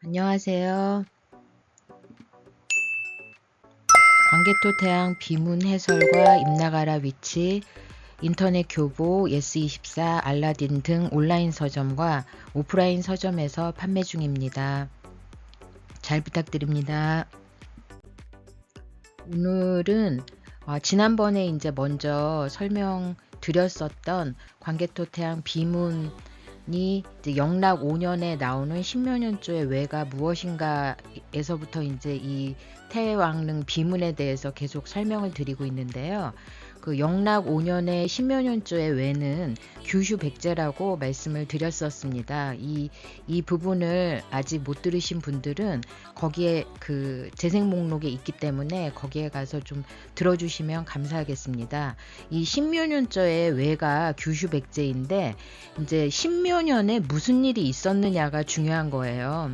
안녕하세요. 광개토 태양 비문 해설과 임나가라 위치, 인터넷 교보, 예스24, 알라딘 등 온라인 서점과 오프라인 서점에서 판매 중입니다. 잘 부탁드립니다. 오늘은 지난번에 이제 먼저 설명드렸었던 광개토태양 비문이 이제 영락 5년에 나오는 신묘년조의 왜가 무엇인가에서부터 이제 이 태왕릉 비문에 대해서 계속 설명을 드리고 있는데요. 그 영락 5년의 신묘년조의 왜는 규슈백제라고 말씀을 드렸었습니다. 이 부분을 아직 못 들으신 분들은 거기에 그 재생 목록에 있기 때문에 거기에 가서 좀 들어주시면 감사하겠습니다. 이 신묘년조의 왜가 규슈백제인데 이제 신묘년에 무슨 일이 있었느냐가 중요한 거예요.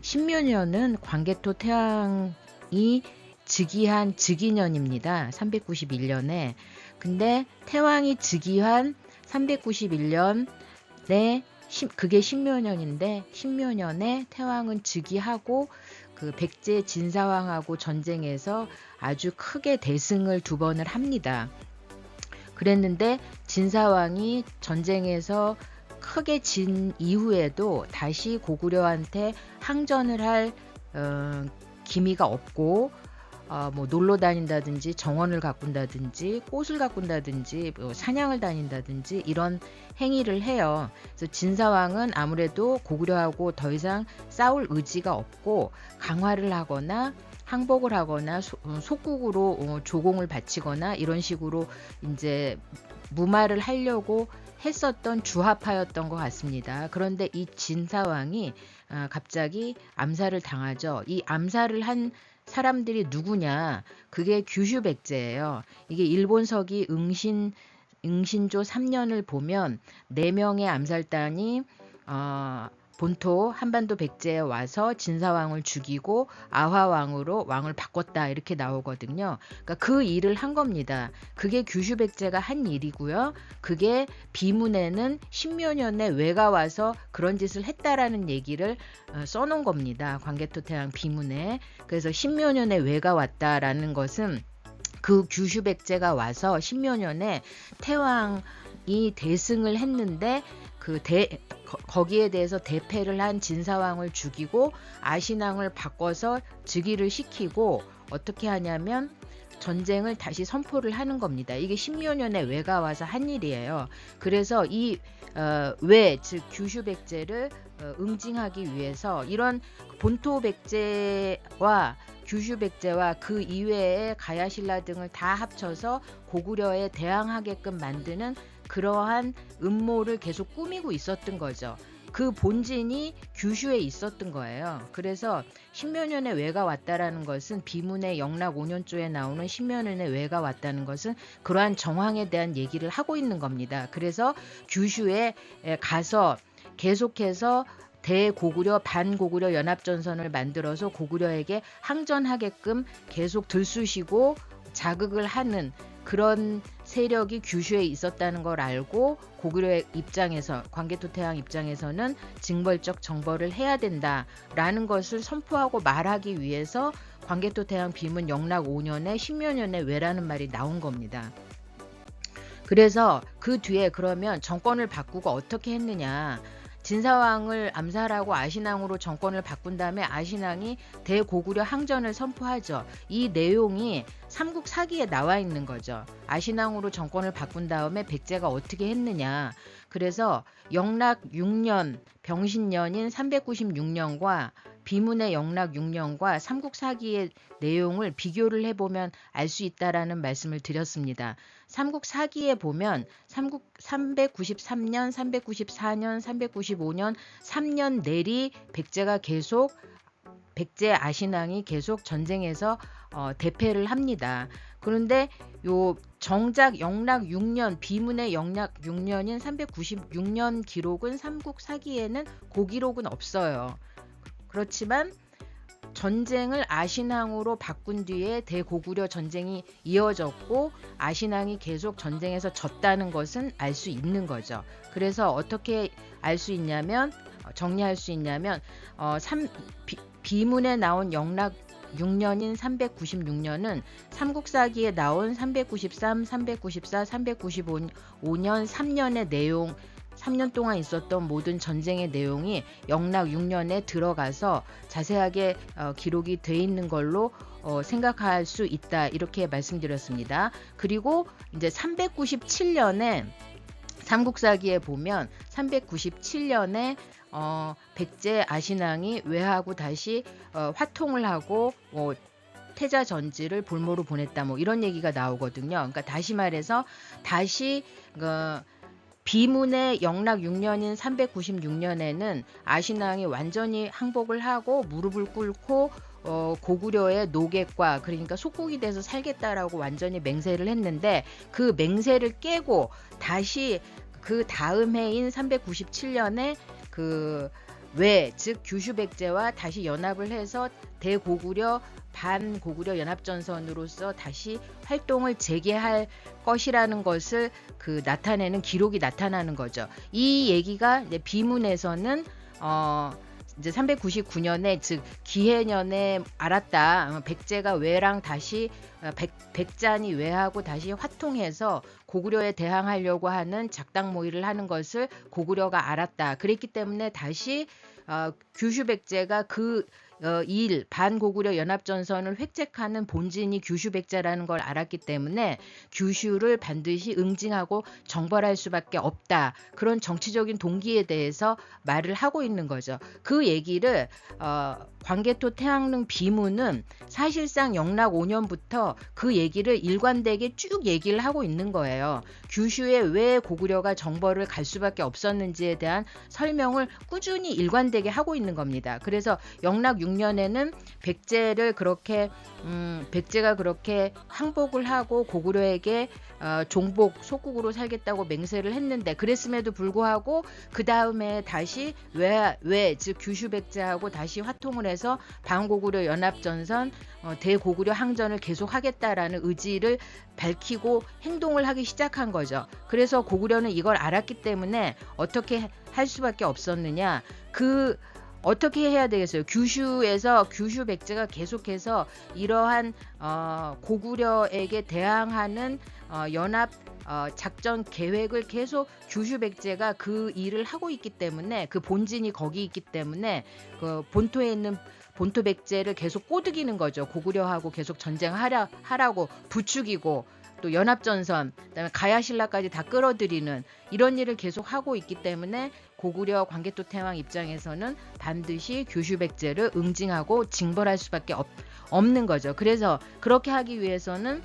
신묘년은 광개토 태왕이 즉위한 즉위년입니다. 391년에. 근데 태왕이 즉위한 391년에 그게 신묘년인데 신묘년에 태왕은 즉위하고 그 백제 진사왕하고 전쟁에서 아주 크게 대승을 2번을 합니다. 그랬는데 진사왕이 전쟁에서 크게 진 이후에도 다시 고구려한테 항전을 할 기미가 없고 뭐 놀러 다닌다든지 정원을 가꾼다든지 꽃을 가꾼다든지 뭐 사냥을 다닌다든지 이런 행위를 해요. 그래서 진사왕은 아무래도 고구려하고 더 이상 싸울 의지가 없고 강화를 하거나 항복을 하거나 속국으로 조공을 바치거나 이런 식으로 이제 무마를 하려고 했었던 주합하였던 것 같습니다. 그런데 이 진사왕이 갑자기 암살을 당하죠. 이 암살을 한 사람들이 누구냐? 그게 규슈백제예요. 이게 일본서기 응신조 3년을 보면 4명의 암살단이 본토 한반도 백제에 와서 진사왕을 죽이고 아화왕으로 왕을 바꿨다 이렇게 나오거든요. 그러니까 그 일을 한 겁니다. 그게 규슈백제가 한 일이고요. 그게 비문에는 신묘년에 왜가 와서 그런 짓을 했다라는 얘기를 써놓은 겁니다. 광개토태양 비문에. 그래서 신묘년에 왜가 왔다라는 것은 그 규슈백제가 와서 신묘년에 태왕이 대승을 했는데 거기에 대해서 대패를 한 진사왕을 죽이고 아신왕을 바꿔서 즉위를 시키고 어떻게 하냐면 전쟁을 다시 선포를 하는 겁니다. 이게 신묘년에 왜가 와서 한 일이에요. 그래서 이 왜, 즉 규슈백제를 응징하기 위해서 이런 본토 백제와 규슈백제와 그 이외의 가야신라 등을 다 합쳐서 고구려에 대항하게끔 만드는 그러한 음모를 계속 꾸미고 있었던 거죠. 그 본진이 규슈에 있었던 거예요. 그래서 신묘년에 왜가 왔다라는 것은 비문의 영락 5년조에 나오는 신묘년에 왜가 왔다는 것은 그러한 정황에 대한 얘기를 하고 있는 겁니다. 그래서 규슈에 가서 계속해서 대고구려 반고구려 연합전선을 만들어서 고구려에게 항전하게끔 계속 들쑤시고 자극을 하는 그런 세력이 규슈에 있었다는 걸 알고 고구려의 입장에서 광개토태양 입장에서는 징벌적 정벌을 해야 된다라는 것을 선포하고 말하기 위해서 광개토태양 비문 영락 5년에 신묘년에 왜라는 말이 나온 겁니다. 그래서 그 뒤에 그러면 정권을 바꾸고 어떻게 했느냐. 진사왕을 암살하고 아신왕으로 정권을 바꾼 다음에 아신왕이 대고구려 항전을 선포하죠. 이 내용이 삼국사기에 나와 있는 거죠. 아신왕으로 정권을 바꾼 다음에 백제가 어떻게 했느냐. 그래서 영락 6년 병신년인 396년과 비문의 영락 6년과 삼국사기의 내용을 비교를 해보면 알 수 있다라는 말씀을 드렸습니다. 삼국사기에 보면 393년, 394년, 395년 3년 내리 백제 아신왕이 계속 전쟁에서 대패를 합니다. 그런데 요 정작 영락 6년 비문의 영락 6년인 396년 기록은 삼국사기에는 그 기록은 없어요. 그렇지만 전쟁을 아신왕으로 바꾼 뒤에 대고구려 전쟁이 이어졌고 아신왕이 계속 전쟁에서 졌다는 것은 알 수 있는 거죠. 그래서 어떻게 알 수 있냐면 정리할 수 있냐면 비문에 나온 영락 6년인 396년은 삼국사기에 나온 393, 394, 395년 3년의 내용 3년 동안 있었던 모든 전쟁의 내용이 영락 6년에 들어가서 자세하게 기록이 돼 있는 걸로 생각할 수 있다. 이렇게 말씀드렸습니다. 그리고 이제 397년에 삼국사기에 보면 397년에 백제 아신왕이 외하고 다시 화통을 하고 태자 전지를 볼모로 보냈다 뭐 이런 얘기가 나오거든요. 그러니까 다시 말해서 다시 비문의 영락 6년인 396년에는 아신왕이 완전히 항복을 하고 무릎을 꿇고 고구려의 노객과 그러니까 속국이 돼서 살겠다라고 완전히 맹세를 했는데 그 맹세를 깨고 다시 그 다음 해인 397년에 즉 규슈백제와 다시 연합을 해서 대고구려 반고구려 연합전선으로서 다시 활동을 재개할 것이라는 것을 나타내는 기록이 나타나는 거죠. 이 얘기가 이제 비문에서는 이제 399년에 즉 기해년에 알았다. 백제가 외랑 다시 백잔이 외하고 다시 화통해서 고구려에 대항하려고 하는 작당 모의를 하는 것을 고구려가 알았다. 그랬기 때문에 다시 규슈백제가 반고구려 연합전선을 획책하는 본진이 규슈백제라는 걸 알았기 때문에 규슈를 반드시 응징하고 정벌할 수밖에 없다. 그런 정치적인 동기에 대해서 말을 하고 있는 거죠. 그 얘기를 광개토 태양릉 비문은 사실상 영락 5년부터 그 얘기를 일관되게 쭉 얘기를 하고 있는 거예요. 규슈에 왜 고구려가 정벌을 갈 수밖에 없었는지에 대한 설명을 꾸준히 일관되게 하고 있는 겁니다. 그래서 영락 6년에는 백제가 그렇게 항복을 하고 고구려에게 종복 속국으로 살겠다고 맹세를 했는데 그랬음에도 불구하고 그 다음에 다시 즉 규슈백제하고 다시 화통을 해서 반고구려 연합전선 대고구려 항전을 계속하겠다라는 의지를 밝히고 행동을 하기 시작한 거죠. 그래서 고구려는 이걸 알았기 때문에 어떻게 할 수밖에 없었느냐. 어떻게 해야 되겠어요? 규슈 백제가 계속해서 이러한 고구려에게 대항하는 연합 작전 계획을 계속 규슈 백제가 그 일을 하고 있기 때문에 그 본진이 거기 있기 때문에 그 본토에 있는 본토 백제를 계속 꼬드기는 거죠. 고구려하고 계속 전쟁하라고 부추기고 또 연합전선, 그다음에 가야신라까지 다 끌어들이는 이런 일을 계속 하고 있기 때문에 고구려 광개토 태왕 입장에서는 반드시 규슈백제를 응징하고 징벌할 수밖에 없는 거죠. 그래서 그렇게 하기 위해서는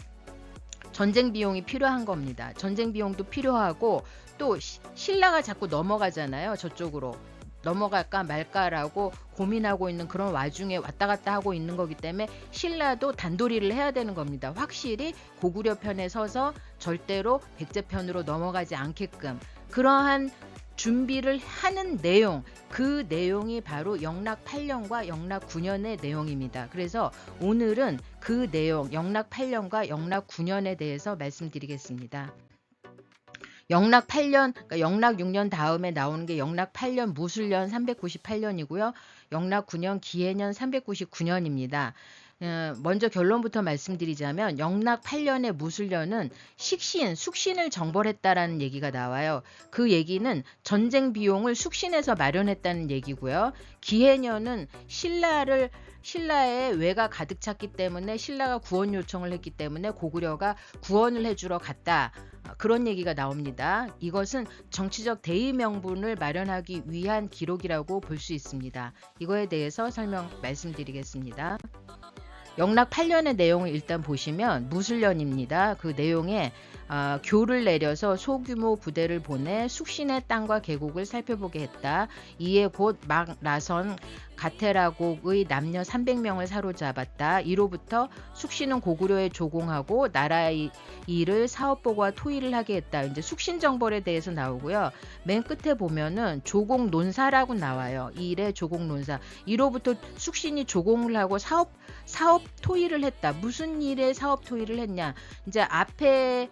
전쟁 비용이 필요한 겁니다. 전쟁 비용도 필요하고 또 신라가 자꾸 넘어가잖아요. 저쪽으로. 넘어갈까 말까라고 고민하고 있는 그런 와중에 왔다 갔다 하고 있는 거기 때문에 신라도 단도리를 해야 되는 겁니다. 확실히 고구려 편에 서서 절대로 백제 편으로 넘어가지 않게끔 그러한 준비를 하는 내용, 그 내용이 바로 영락 8년과 영락 9년의 내용입니다. 그래서 오늘은 그 내용, 영락 8년과 영락 9년에 대해서 말씀드리겠습니다. 영락 8년, 그러니까 영락 6년 다음에 나오는 게 영락 8년 무술년 398년이고요. 영락 9년 기해년 399년입니다. 먼저 결론부터 말씀드리자면 영락 8년의 무술년은 숙신을 정벌했다라는 얘기가 나와요. 그 얘기는 전쟁 비용을 숙신해서 마련했다는 얘기고요. 기해년은 신라의 외가 가득 찼기 때문에 신라가 구원 요청을 했기 때문에 고구려가 구원을 해주러 갔다. 그런 얘기가 나옵니다. 이것은 정치적 대의 명분을 마련하기 위한 기록이라고 볼 수 있습니다. 이거에 대해서 말씀드리겠습니다. 영락 8년의 내용을 일단 보시면 무술년입니다. 그 내용에 교를 내려서 소규모 부대를 보내 숙신의 땅과 계곡을 살펴보게 했다. 이에 곧 막 나선 가테라곡의 남녀 300명을 사로잡았다. 이로부터 숙신은 고구려에 조공하고 나라의 일을 사업보고와 토의를 하게 했다. 이제 숙신정벌에 대해서 나오고요. 맨 끝에 보면은 조공 논사라고 나와요. 이 일에 조공 논사. 이로부터 숙신이 조공을 하고 사업 토의를 했다. 무슨 일에 사업 토의를 했냐? 이제 앞에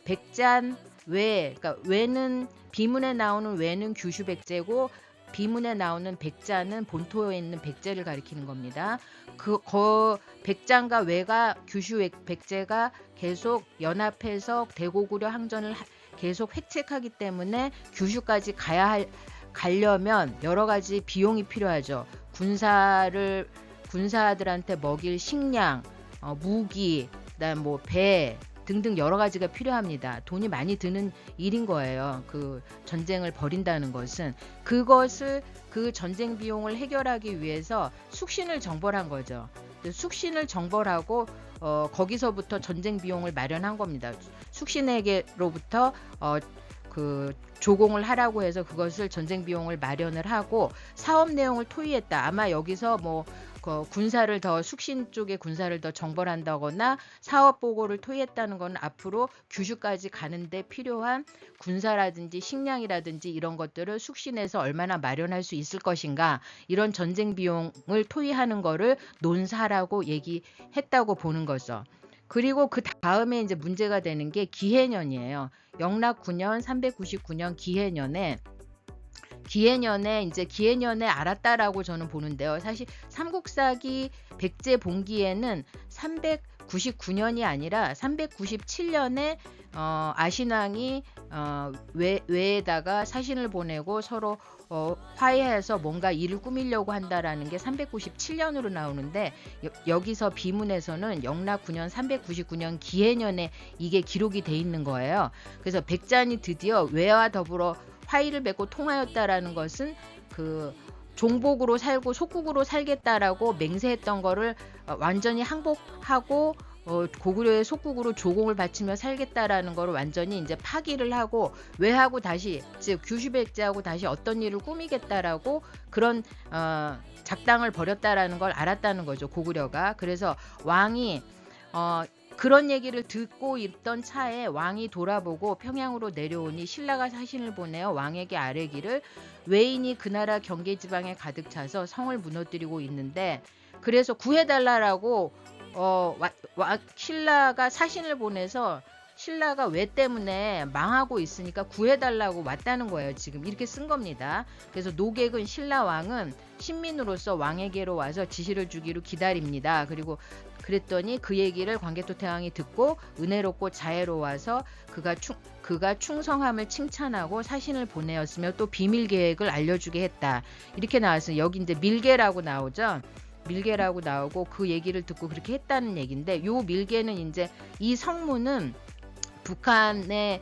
백잔 그러니까 외는 비문에 나오는 외는 규슈백제고 비문에 나오는 백자는 본토에 있는 백제를 가리키는 겁니다. 백자가 외가 규슈 백제가 계속 연합해서 대고구려 항전을 계속 획책하기 때문에 규슈까지 가려면 여러 가지 비용이 필요하죠. 군사들한테 먹일 식량, 무기, 그다음 뭐 배 등등 여러 가지가 필요합니다. 돈이 많이 드는 일인 거예요. 그 전쟁을 벌인다는 것은 그 전쟁 비용을 해결하기 위해서 숙신을 정벌한 거죠. 숙신을 정벌하고 거기서부터 전쟁 비용을 마련한 겁니다. 숙신에게로부터 그 조공을 하라고 해서 그것을 전쟁 비용을 마련을 하고 사업 내용을 토의했다. 아마 여기서 뭐 군사를 더 숙신 쪽에 군사를 더 정벌한다거나 사업 보고를 토의했다는 건 앞으로 규슈까지 가는데 필요한 군사라든지 식량이라든지 이런 것들을 숙신해서 얼마나 마련할 수 있을 것인가, 이런 전쟁 비용을 토의하는 거를 논사라고 얘기했다고 보는 거죠. 그리고 그 다음에 이제 문제가 되는 게 기해년이에요. 영락 9년 399년 기해년에 알았다라고 저는 보는데요. 사실 삼국사기 백제 본기에는 399년이 아니라 397년에 아신왕이 외에다가 사신을 보내고 서로 화해해서 뭔가 일을 꾸미려고 한다라는 게 397년으로 나오는데, 여기서 비문에서는 영락 9년 399년 기해년에 이게 기록이 돼 있는 거예요. 그래서 백잔이 드디어 외와 더불어 화의를 맺고 통하였다라는 것은 그 종복으로 살고 속국으로 살겠다라고 맹세했던 거를 완전히 항복하고 고구려의 속국으로 조공을 바치며 살겠다라는 거를 완전히 이제 파기를 하고 외하고 다시, 즉 규슈백제하고 다시 어떤 일을 꾸미겠다라고 그런 작당을 벌였다라는 걸 알았다는 거죠, 고구려가. 그래서 왕이 그런 얘기를 듣고 있던 차에 왕이 돌아보고 평양으로 내려오니 신라가 사신을 보내어 왕에게 아뢰기를, 외인이 그 나라 경계 지방에 가득 차서 성을 무너뜨리고 있는데, 그래서 구해달라라고 신라가 사신을 보내서 신라가 외 때문에 망하고 있으니까 구해달라고 왔다는 거예요. 지금 이렇게 쓴 겁니다. 그래서 노객은 신라 왕은 신민으로서 왕에게로 와서 지시를 주기로 기다립니다. 그랬더니 그 얘기를 광개토태왕이 듣고 은혜롭고 자애로워서 그가 충성함을 칭찬하고 사신을 보내었으며 또 비밀 계획을 알려주게 했다. 이렇게 나왔어요. 여기 이제 밀계라고 나오죠. 밀계라고 나오고 그 얘기를 듣고 그렇게 했다는 얘기인데, 요 밀계는 이제 이 성문은 북한에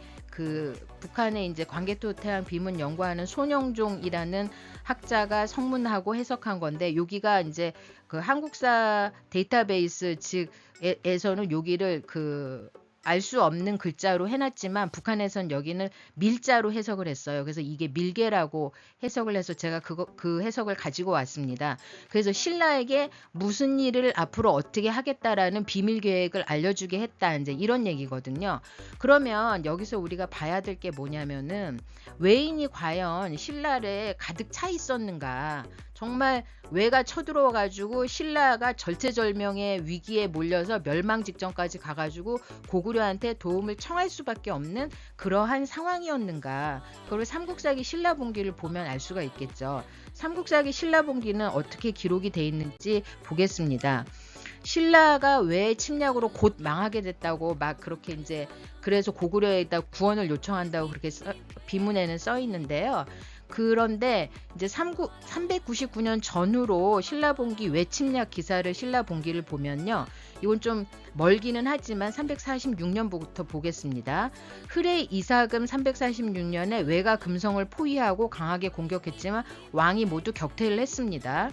이제 광개토태왕 비문 연구하는 손영종이라는 학자가 성문하고 해석한 건데, 여기가 이제 그 한국사 데이터베이스 측에서는 여기를 알 수 없는 글자로 해놨지만 북한에선 여기는 밀자로 해석을 했어요. 그래서 이게 밀계라고 해석을 해서 제가 그 해석을 가지고 왔습니다. 그래서 신라에게 무슨 일을 앞으로 어떻게 하겠다라는 비밀 계획을 알려주게 했다, 이제 이런 얘기거든요. 그러면 여기서 우리가 봐야 될 게 뭐냐면은, 외인이 과연 신라에 가득 차 있었는가? 정말 외가 쳐들어와가지고 신라가 절체절명의 위기에 몰려서 멸망 직전까지 가가지고 고구려한테 도움을 청할 수밖에 없는 그러한 상황이었는가? 그걸 삼국사기 신라본기를 보면 알 수가 있겠죠. 삼국사기 신라본기는 어떻게 기록이 돼 있는지 보겠습니다. 신라가 왜 침략으로 곧 망하게 됐다고 막 그렇게 이제, 그래서 고구려에다 구원을 요청한다고 그렇게 비문에는 써 있는데요. 그런데 이제 399년 전후로 신라본기 외침략 기사를 신라본기를 보면요. 이건 좀 멀기는 하지만 346년부터 보겠습니다. 흐레 이사금 346년에 외가 금성을 포위하고 강하게 공격했지만 왕이 모두 격퇴를 했습니다.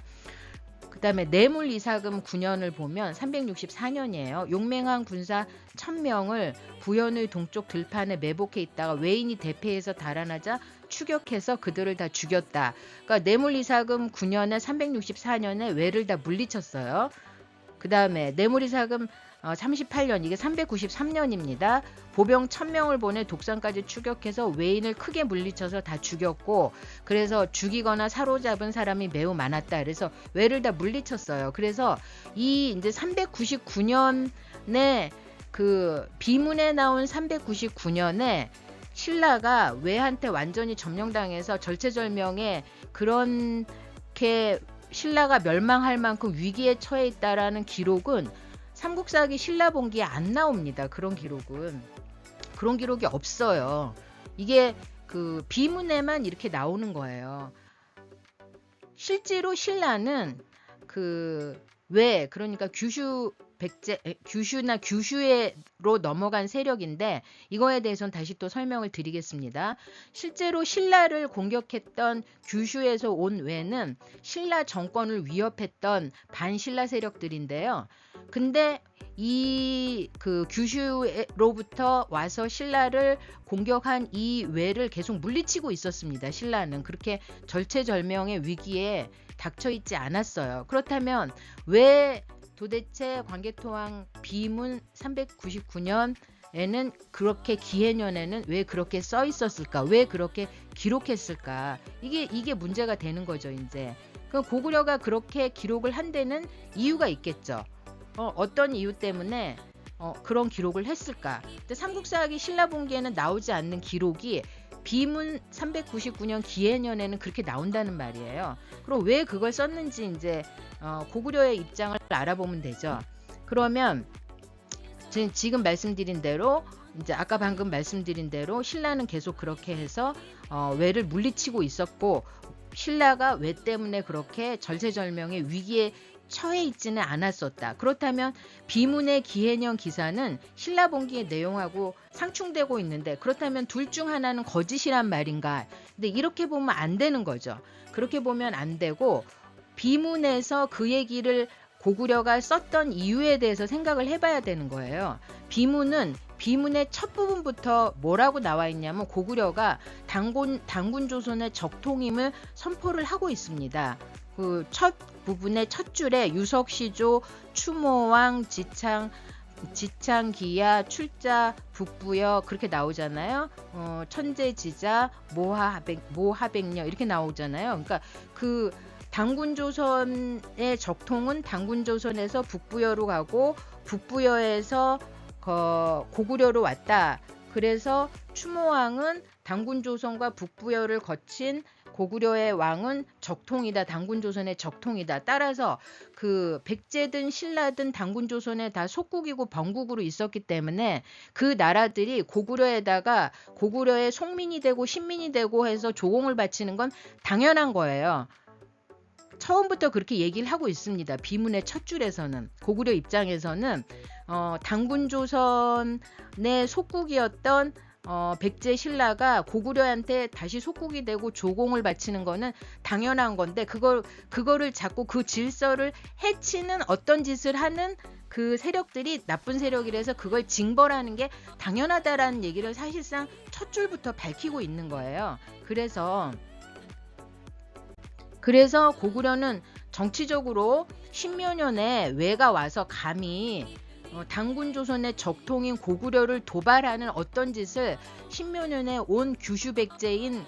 그 다음에 내물 이사금 9년을 보면 364년이에요. 용맹한 군사 1000명을 부연의 동쪽 들판에 매복해 있다가 외인이 대패해서 달아나자 추격해서 그들을 다 죽였다. 그러니까 내물 이사금 9년에 364년에 외를 다 물리쳤어요. 그 다음에 내물 이사금 38년, 이게 393년입니다. 보병 1000명을 보내 독산까지 추격해서 외인을 크게 물리쳐서 다 죽였고, 그래서 죽이거나 사로잡은 사람이 매우 많았다. 그래서 외를 다 물리쳤어요. 그래서 이 이제 399년에 그 비문에 나온 399년에 신라가 왜한테 완전히 점령당해서 절체절명의 그렇게 신라가 멸망할 만큼 위기에 처해 있다라는 기록은 삼국사기 신라본기에 안 나옵니다. 그런 기록이 없어요. 이게 그 비문에만 이렇게 나오는 거예요. 실제로 신라는 그러니까 규슈나 규슈로 넘어간 세력인데, 이거에 대해서는 다시 또 설명을 드리겠습니다. 실제로 신라를 공격했던 규슈에서 온 왜는 신라 정권을 위협했던 반신라 세력들인데요. 근데 이 규슈로부터 와서 신라를 공격한 이 왜를 계속 물리치고 있었습니다. 신라는 그렇게 절체절명의 위기에 닥쳐 있지 않았어요. 그렇다면 왜 도대체 광개토왕 비문 399년에는 그렇게 기해년에는 왜 그렇게 써 있었을까? 왜 그렇게 기록했을까? 이게 문제가 되는 거죠, 이제. 그럼 고구려가 그렇게 기록을 한 데는 이유가 있겠죠. 어떤 이유 때문에 그런 기록을 했을까? 근데 삼국사기 신라본기에는 나오지 않는 기록이 비문 399년 기해년에는 그렇게 나온다는 말이에요. 그럼 왜 그걸 썼는지 이제 고구려의 입장을 알아보면 되죠. 그러면 지금 말씀드린 대로, 이제 아까 방금 말씀드린 대로 신라는 계속 그렇게 해서 왜를 물리치고 있었고, 신라가 왜 때문에 그렇게 절체절명의 위기에 처해 있지는 않았었다. 그렇다면 비문의 기해년 기사는 신라본기의 내용하고 상충되고 있는데, 그렇다면 둘 중 하나는 거짓이란 말인가? 근데 이렇게 보면 안 되는 거죠. 그렇게 보면 안 되고, 비문에서 그 얘기를 고구려가 썼던 이유에 대해서 생각을 해봐야 되는 거예요. 비문의 첫 부분부터 뭐라고 나와 있냐면, 고구려가 단군 조선의 적통임을 선포를 하고 있습니다. 그 첫 부분의 첫 줄에 유석시조, 추모왕, 지창기야, 출자, 북부여 그렇게 나오잖아요. 천재지자, 모하백녀 이렇게 나오잖아요. 그러니까 그 단군조선의 적통은 단군조선에서 북부여로 가고, 북부여에서 고구려로 왔다. 그래서 추모왕은 단군조선과 북부여를 거친 고구려의 왕은 적통이다. 단군조선의 적통이다. 따라서 그 백제든 신라든 단군조선에 다 속국이고 번국으로 있었기 때문에 그 나라들이 고구려에다가 고구려의 속민이 되고 신민이 되고 해서 조공을 바치는 건 당연한 거예요. 처음부터 그렇게 얘기를 하고 있습니다. 비문의 첫 줄에서는 고구려 입장에서는 단군조선의 속국이었던 백제 신라가 고구려한테 다시 속국이 되고 조공을 바치는 거는 당연한 건데, 그거를 자꾸 그 질서를 해치는 어떤 짓을 하는 그 세력들이 나쁜 세력이라서 그걸 징벌하는 게 당연하다라는 얘기를 사실상 첫 줄부터 밝히고 있는 거예요. 그래서 고구려는 정치적으로 신묘년에 왜가 와서 감히 단군조선의 적통인 고구려를 도발하는 어떤 짓을 신묘년에 온 규슈백제인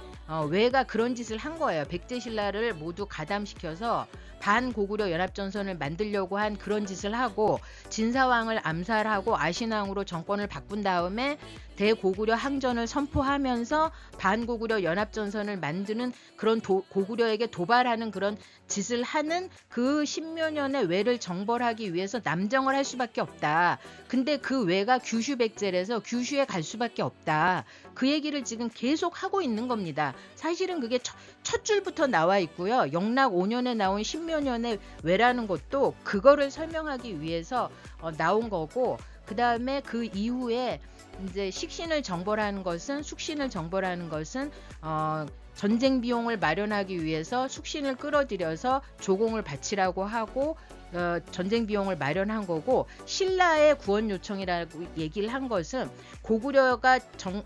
왜가 그런 짓을 한 거예요. 백제신라를 모두 가담시켜서 반고구려 연합전선을 만들려고 한 그런 짓을 하고, 진사왕을 암살하고 아신왕으로 정권을 바꾼 다음에 대고구려 항전을 선포하면서 반고구려 연합전선을 만드는 그런 고구려에게 도발하는 그런 짓을 하는 그 신묘년의 왜를 정벌하기 위해서 남정을 할 수밖에 없다. 근데 그 왜가 규슈백제라서 규슈에 갈 수밖에 없다. 그 얘기를 지금 계속 하고 있는 겁니다. 사실은 그게 첫 줄부터 나와 있고요. 영락 5년에 나온 신묘년의 왜라는 것도 그거를 설명하기 위해서 나온 거고, 그 다음에 그 이후에 이제 숙신을 정벌하는 것은 전쟁 비용을 마련하기 위해서 숙신을 끌어들여서 조공을 바치라고 하고 전쟁 비용을 마련한 거고, 신라의 구원 요청이라고 얘기를 한 것은 고구려가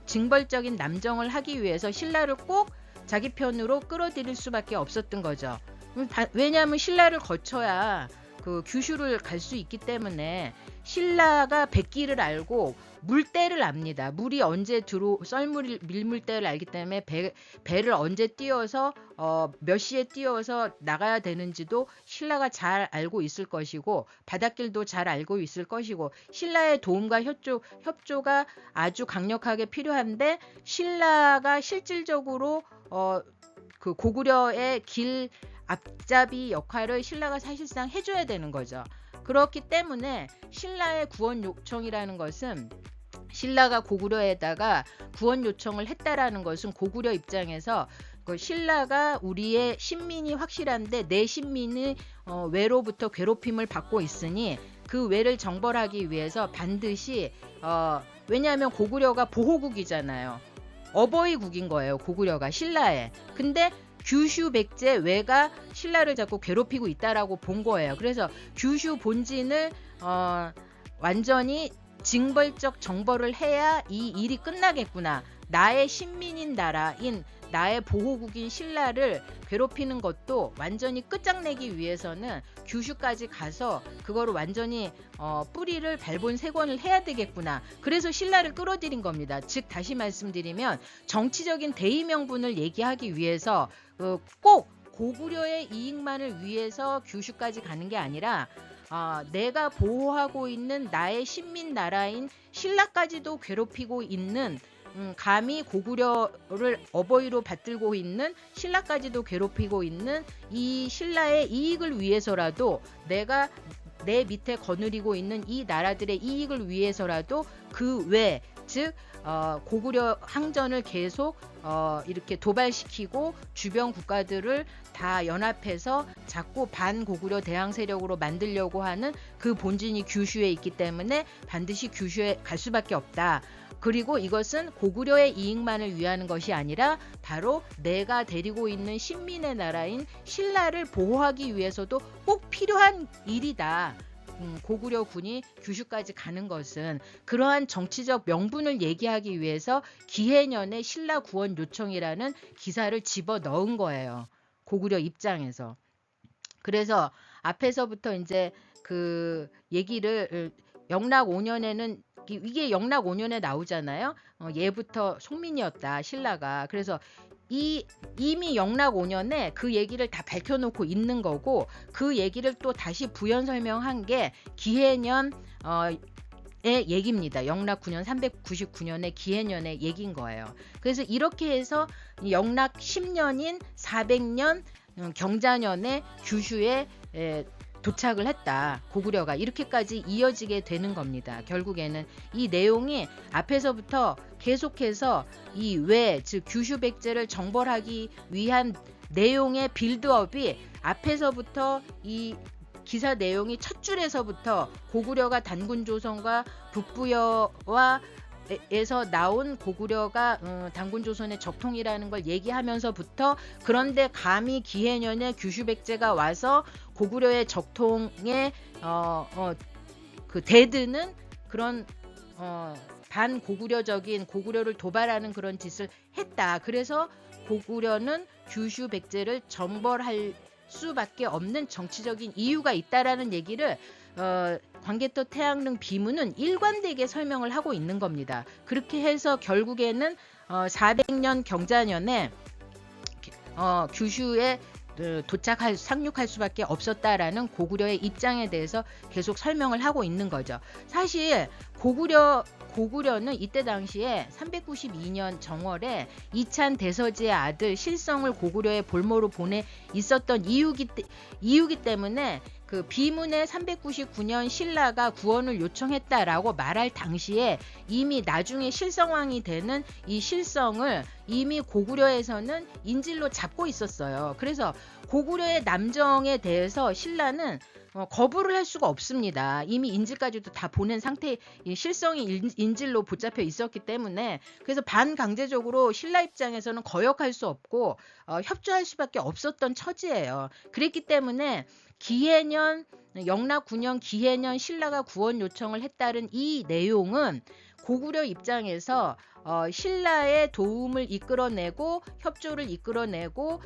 징벌적인 남정을 하기 위해서 신라를 꼭 자기 편으로 끌어들일 수밖에 없었던 거죠. 왜냐하면 신라를 거쳐야 그 규슈를 갈 수 있기 때문에 신라가 백기를 알고 물때를 압니다. 물이 언제 썰물 밀물때를 알기 때문에 배를 언제 띄워서 몇 시에 띄워서 나가야 되는지도 신라가 잘 알고 있을 것이고 바닷길도 잘 알고 있을 것이고 신라의 도움과 협조가 아주 강력하게 필요한데 신라가 실질적으로 그 고구려의 길 앞잡이 역할을 신라가 사실상 해줘야 되는 거죠. 그렇기 때문에 신라의 구원 요청이라는 것은 신라가 고구려에다가 구원 요청을 했다라는 것은 고구려 입장에서 신라가 우리의 신민이 확실한데 내 신민이 외로부터 괴롭힘을 받고 있으니 그 외를 정벌하기 위해서 반드시 왜냐하면 고구려가 보호국이잖아요. 어버이국인 거예요. 고구려가 신라에. 근데 규슈 백제 외가 신라를 자꾸 괴롭히고 있다라고 본 거예요. 그래서 규슈 본진을 완전히 징벌적 정벌을 해야 이 일이 끝나겠구나. 나의 신민인 나라인 나의 보호국인 신라를 괴롭히는 것도 완전히 끝장내기 위해서는 규슈까지 가서 그거를 완전히 뿌리를 발본색원을 해야 되겠구나. 그래서 신라를 끌어들인 겁니다. 즉 다시 말씀드리면 정치적인 대의 명분을 얘기하기 위해서 꼭 고구려의 이익만을 위해서 규슈까지 가는 게 아니라 내가 보호하고 있는 나의 신민 나라인 신라까지도 괴롭히고 있는 감히 고구려를 어버이로 받들고 있는 신라까지도 괴롭히고 있는 이 신라의 이익을 위해서라도 내가 내 밑에 거느리고 있는 이 나라들의 이익을 위해서라도 그 외, 즉 고구려 항전을 계속 이렇게 도발시키고 주변 국가들을 다 연합해서 자꾸 반고구려 대항 세력으로 만들려고 하는 그 본진이 규슈에 있기 때문에 반드시 규슈에 갈 수밖에 없다. 그리고 이것은 고구려의 이익만을 위하는 것이 아니라 바로 내가 데리고 있는 신민의 나라인 신라를 보호하기 위해서도 꼭 필요한 일이다. 고구려군이 규슈까지 가는 것은 그러한 정치적 명분을 얘기하기 위해서 기해년에 신라 구원 요청이라는 기사를 집어넣은 거예요. 고구려 입장에서. 그래서 앞에서부터 이제 그 얘기를 영락 5년에는 이게 영락 5년에 나오잖아요. 예부터 송민이었다 신라가. 그래서 이미 영락 5년에 그 얘기를 다 밝혀놓고 있는 거고 그 얘기를 또 다시 부연 설명한 게 기해년 의 얘기입니다. 영락 9년 399년의 기해년의 얘기인 거예요. 그래서 이렇게 해서 영락 10년인 400년 경자년에 규슈에 도착을 했다. 고구려가 이렇게까지 이어지게 되는 겁니다. 결국에는 이 내용이 앞에서부터 계속해서 이 외, 즉 규슈 백제를 정벌하기 위한 내용의 빌드업이 앞에서부터 이 기사 내용이 첫 줄에서부터 고구려가 단군 조선과 북부여와 에서 나온 고구려가 단군 조선의 적통이라는 걸 얘기하면서부터 그런데 감히 기해년에 규슈 백제가 와서 고구려의 적통에 그 대드는 그런 반고구려적인 고구려를 도발하는 그런 짓을 했다. 그래서 고구려는 규슈 백제를 정벌할 수밖에 없는 정치적인 이유가 있다라는 얘기를 광개토 태양릉 비문은 일관되게 설명을 하고 있는 겁니다. 그렇게 해서 결국에는 400년 경자년에 규슈에 상륙할 수밖에 없었다라는 고구려의 입장에 대해서 계속 설명을 하고 있는 거죠. 사실 고구려는 이때 당시에 392년 정월에 이찬 대서지의 아들 실성을 고구려의 볼모로 보내 있었던 이유기 때문에 그 비문에 399년 신라가 구원을 요청했다라고 말할 당시에 이미 나중에 실성왕이 되는 이 실성을 이미 고구려에서는 인질로 잡고 있었어요. 그래서 고구려의 남정에 대해서 신라는 거부를 할 수가 없습니다. 이미 인질까지도 다 보낸 상태에 실성이 인질로 붙잡혀 있었기 때문에 그래서 반강제적으로 신라 입장에서는 거역할 수 없고 협조할 수밖에 없었던 처지예요. 그랬기 때문에 기해년 영락 9년 기해년 신라가 구원 요청을 했다는 이 내용은 고구려 입장에서 신라의 도움을 이끌어내고 협조를 이끌어내고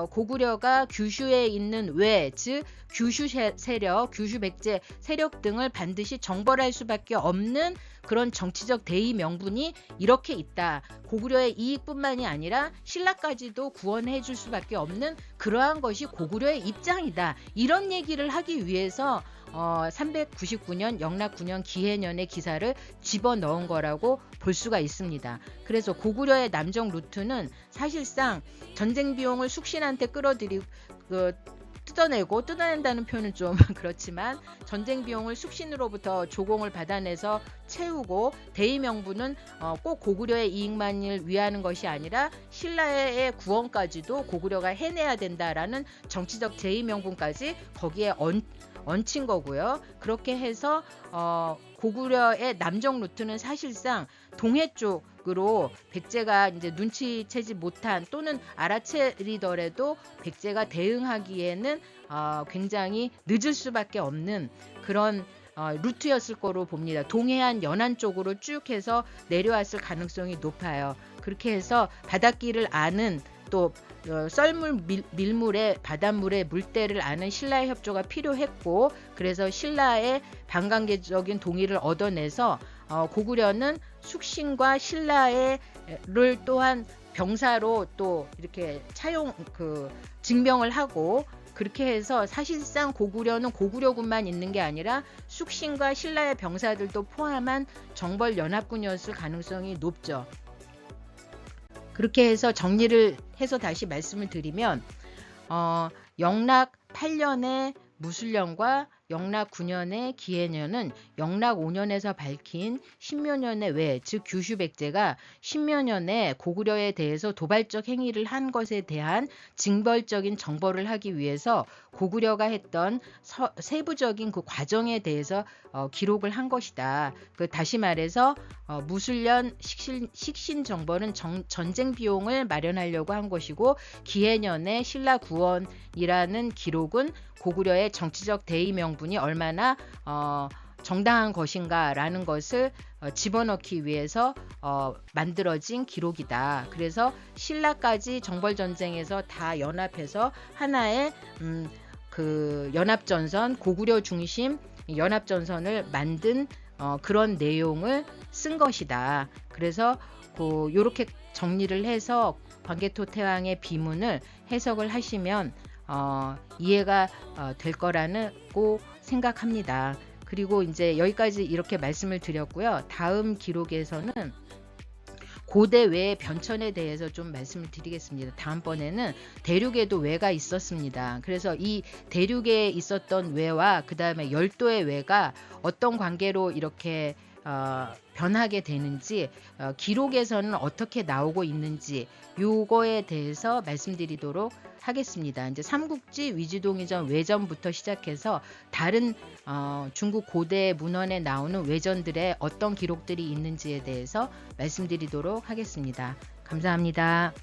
고구려가 규슈에 있는 외, 즉 규슈 세력 세력, 규슈 백제 세력 등을 반드시 정벌할 수밖에 없는 그런 정치적 대의 명분이 이렇게 있다. 고구려의 이익뿐만이 아니라 신라까지도 구원해 줄 수밖에 없는 그러한 것이 고구려의 입장이다. 이런 얘기를 하기 위해서 399년 영락 9년 기해년의 기사를 집어넣은 거라고 볼 수가 있습니다. 그래서 고구려의 남정 루트는 사실상 전쟁 비용을 숙신한테 끌어들이고 뜯어낸다는 표현은 좀 그렇지만 전쟁 비용을 숙신으로부터 조공을 받아내서 채우고 대의 명분은 꼭 고구려의 이익만을 위하는 것이 아니라 신라의 구원까지도 고구려가 해내야 된다라는 정치적 대의 명분까지 거기에 얹힌 거고요. 그렇게 해서 고구려의 남정 루트는 사실상 동해 쪽으로 백제가 이제 눈치채지 못한 또는 알아채리더라도 백제가 대응하기에는 굉장히 늦을 수밖에 없는 그런 루트였을 거로 봅니다. 동해안 연안 쪽으로 쭉 해서 내려왔을 가능성이 높아요. 그렇게 해서 바닷길을 아는 또 썰물 밀물에 바닷물에 물때를 아는 신라의 협조가 필요했고 그래서 신라의 반관계적인 동의를 얻어내서 고구려는 숙신과 신라를 또한 병사로 또 이렇게 증명을 하고 그렇게 해서 사실상 고구려는 고구려군만 있는 게 아니라 숙신과 신라의 병사들도 포함한 정벌 연합군이었을 가능성이 높죠. 그렇게 해서 정리를 해서 다시 말씀을 드리면 영락 8년의 무술년과 영락 9년의 기해년은 영락 5년에서 밝힌 신묘년의 외, 즉 규슈 백제가 신묘년에 고구려에 대해서 도발적 행위를 한 것에 대한 징벌적인 정벌을 하기 위해서 고구려가 했던 세부적인 그 과정에 대해서 기록을 한 것이다. 다시 말해서 무술년 식신 정벌은 전쟁 비용을 마련하려고 한 것이고 기해년의 신라 구원이라는 기록은 고구려의 정치적 대의 명분이 얼마나 정당한 것인가라는 것을 집어넣기 위해서 만들어진 기록이다. 그래서 신라까지 정벌전쟁에서 다 연합해서 하나의 그 연합전선, 고구려 중심 연합전선을 만든 그런 내용을 쓴 것이다. 그래서 이렇게 정리를 해서 광개토 태왕의 비문을 해석을 하시면 이해가 될 거라고 생각합니다. 그리고 이제 여기까지 이렇게 말씀을 드렸고요. 다음 기록에서는 고대 외의 변천에 대해서 좀 말씀을 드리겠습니다. 다음번에는 대륙에도 외가 있었습니다. 그래서 이 대륙에 있었던 외와 그 다음에 열도의 외가 어떤 관계로 이렇게 변하게 되는지 기록에서는 어떻게 나오고 있는지 요거에 대해서 말씀드리도록 하겠습니다. 이제 삼국지 위지동이전 외전부터 시작해서 다른 중국 고대 문헌에 나오는 외전들의 어떤 기록들이 있는지에 대해서 말씀드리도록 하겠습니다. 감사합니다.